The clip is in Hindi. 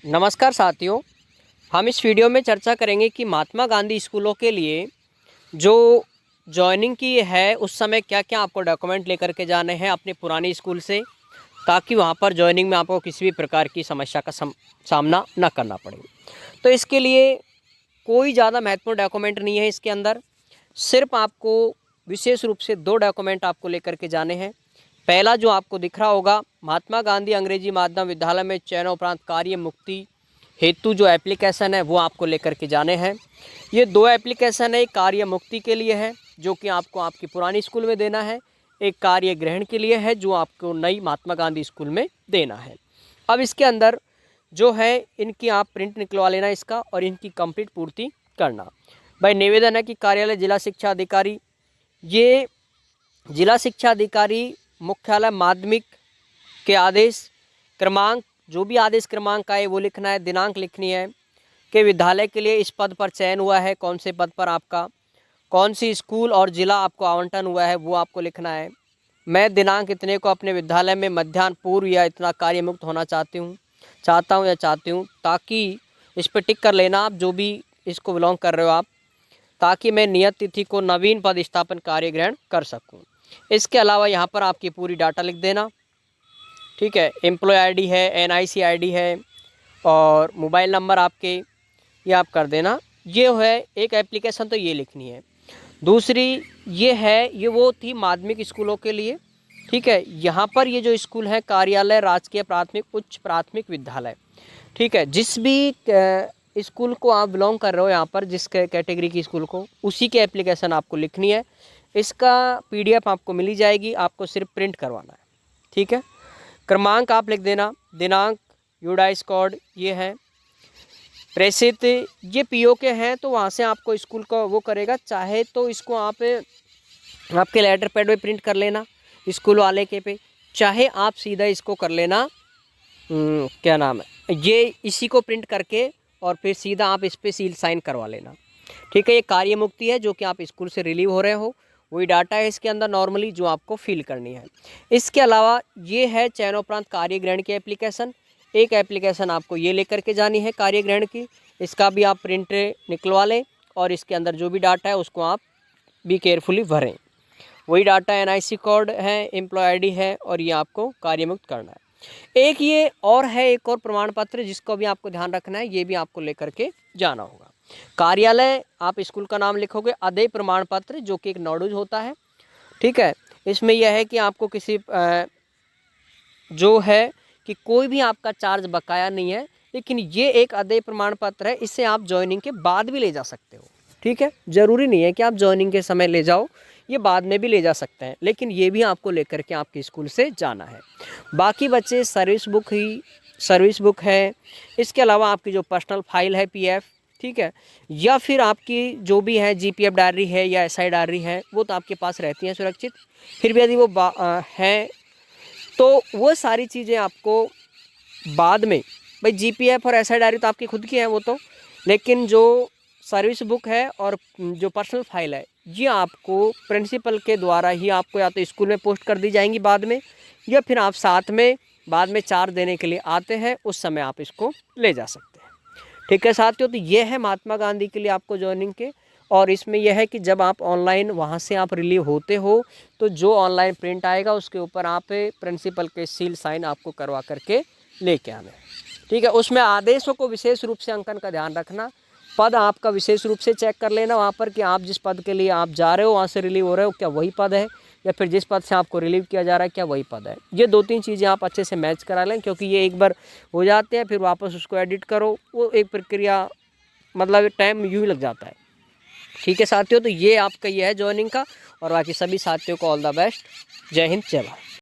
नमस्कार साथियों, हम इस वीडियो में चर्चा करेंगे कि महात्मा गांधी स्कूलों के लिए जो जॉइनिंग की है उस समय क्या क्या आपको डॉक्यूमेंट लेकर के जाने हैं अपने पुराने स्कूल से, ताकि वहां पर जॉइनिंग में आपको किसी भी प्रकार की समस्या का सामना न करना पड़े। तो इसके लिए कोई ज़्यादा महत्वपूर्ण डॉक्यूमेंट नहीं है इसके अंदर, सिर्फ आपको विशेष रूप से 2 डॉक्यूमेंट आपको लेकर के जाने हैं। पहला जो आपको दिख रहा होगा, महात्मा गांधी अंग्रेजी माध्यम विद्यालय में चयन उपरांत कार्य मुक्ति हेतु जो एप्लीकेशन है वो आपको लेकर के जाने हैं। ये 2 एप्लीकेशन है, एक कार्य मुक्ति के लिए है जो कि आपको आपकी पुरानी स्कूल में देना है, एक कार्य ग्रहण के लिए है जो आपको नई महात्मा गांधी स्कूल में देना है। अब इसके अंदर जो है इनकी आप प्रिंट निकलवा लेना इसका और इनकी कंप्लीट पूर्ति करना। भाई निवेदन है कि कार्यालय जिला शिक्षा अधिकारी, ये जिला शिक्षा अधिकारी मुख्यालय माध्यमिक के आदेश क्रमांक, जो भी आदेश क्रमांक आए वो लिखना है, दिनांक लिखनी है कि विद्यालय के लिए इस पद पर चयन हुआ है, कौन से पद पर आपका, कौन सी स्कूल और ज़िला आपको आवंटन हुआ है वो आपको लिखना है। मैं दिनांक इतने को अपने विद्यालय में मध्याह्न पूर्व या इतना कार्य मुक्त होना चाहता हूँ, ताकि इस पर टिक कर लेना आप जो भी इसको बिलोंग कर रहे हो आप, ताकि मैं नियत तिथि को नवीन पद स्थापन कार्य ग्रहण कर सकूँ। इसके अलावा यहाँ पर आपकी पूरी डाटा लिख देना, ठीक है। एम्प्लॉय आईडी है, एनआईसी आईडी है और मोबाइल नंबर आपके, ये आप कर देना। ये है एक एप्लीकेशन, तो ये लिखनी है। दूसरी ये है, ये वो थी माध्यमिक स्कूलों के लिए, ठीक है। यहाँ पर ये जो स्कूल है कार्यालय राजकीय प्राथमिक उच्च प्राथमिक विद्यालय, ठीक है। जिस भी स्कूल को आप बिलोंग कर रहे हो यहाँ पर, जिस कैटेगरी की स्कूल को, उसी की एप्लीकेशन आपको लिखनी है। इसका पीडीएफ आपको मिली जाएगी, आपको सिर्फ प्रिंट करवाना है, ठीक है। क्रमांक आप लिख देना, दिनांक, यूडाइस कोड ये है, प्रेषित ये पीओ के हैं तो वहाँ से आपको स्कूल का वो करेगा। चाहे तो इसको आप आपके लेटर पैड पे प्रिंट कर लेना स्कूल वाले के पे, चाहे आप सीधा इसको कर लेना, क्या नाम है, ये इसी को प्रिंट करके और फिर सीधा आप इस पर सील साइन करवा लेना, ठीक है। ये कार्य मुक्ति है जो कि आप स्कूल से रिलीव हो रहे हो, वही डाटा है इसके अंदर नॉर्मली जो आपको फिल करनी है। इसके अलावा ये है चयनोपरांत कार्य ग्रहण की एप्लीकेशन, एक एप्लीकेशन आपको ये लेकर के जानी है कार्य ग्रहण की, इसका भी आप प्रिंट निकलवा लें और इसके अंदर जो भी डाटा है उसको आप भी केयरफुली भरें। वही डाटा एनआईसी कोड है, एम्प्लॉय आईडी है और ये आपको कार्य मुक्त करना है। एक ये और है, एक और प्रमाण पत्र जिसको भी आपको ध्यान रखना है, ये भी आपको लेकर के जाना होगा। कार्यालय आप स्कूल का नाम लिखोगे, अदेय प्रमाण पत्र जो कि एक नोडुज होता है, ठीक है। इसमें यह है कि आपको किसी जो है कि कोई भी आपका चार्ज बकाया नहीं है, लेकिन ये एक अदेय प्रमाण पत्र है, इससे आप ज्वाइनिंग के बाद भी ले जा सकते हो, ठीक है। ज़रूरी नहीं है कि आप ज्वाइनिंग के समय ले जाओ, ये बाद में भी ले जा सकते हैं, लेकिन ये भी आपको लेकर के आपके स्कूल से जाना है। बाकी बच्चे सर्विस बुक है, इसके अलावा आपकी जो पर्सनल फाइल है पीएफ, ठीक है, या फिर आपकी जो भी है जीपीएफ डायरी है या एसआई डायरी है, वो तो आपके पास रहती हैं सुरक्षित। फिर भी यदि वो हैं तो वो सारी चीज़ें आपको बाद में, भाई जीपीएफ और एसआई डायरी तो आपकी खुद की है वो तो, लेकिन जो सर्विस बुक है और जो पर्सनल फाइल है ये आपको प्रिंसिपल के द्वारा ही आपको या तो स्कूल में पोस्ट कर दी जाएंगी बाद में, या फिर आप साथ में बाद में चार्ज देने के लिए आते हैं उस समय आप इसको ले जा सकते हैं, ठीक है साथियों। तो ये है महात्मा गांधी के लिए आपको ज्वाइनिंग के, और इसमें यह है कि जब आप ऑनलाइन वहाँ से आप रिलीव होते हो तो जो ऑनलाइन प्रिंट आएगा उसके ऊपर आप प्रिंसिपल के सील साइन आपको करवा करके लेके आना है, ठीक है। उसमें आदेशों को विशेष रूप से अंकन का ध्यान रखना, पद आपका विशेष रूप से चेक कर लेना वहाँ पर कि आप जिस पद के लिए आप जा रहे हो वहाँ से रिलीव हो रहे हो क्या वही पद है, या फिर जिस पद से आपको रिलीव किया जा रहा है क्या वही पद है। ये 2-3 चीज़ें आप अच्छे से मैच करा लें, क्योंकि ये एक बार हो जाते हैं फिर वापस उसको एडिट करो, वो एक प्रक्रिया, मतलब टाइम यूँ ही लग जाता है, ठीक है साथियों। तो ये आपका ये है ज्वाइनिंग का, और बाकी सभी साथियों को ऑल द बेस्ट। जय हिंद, जय भारत।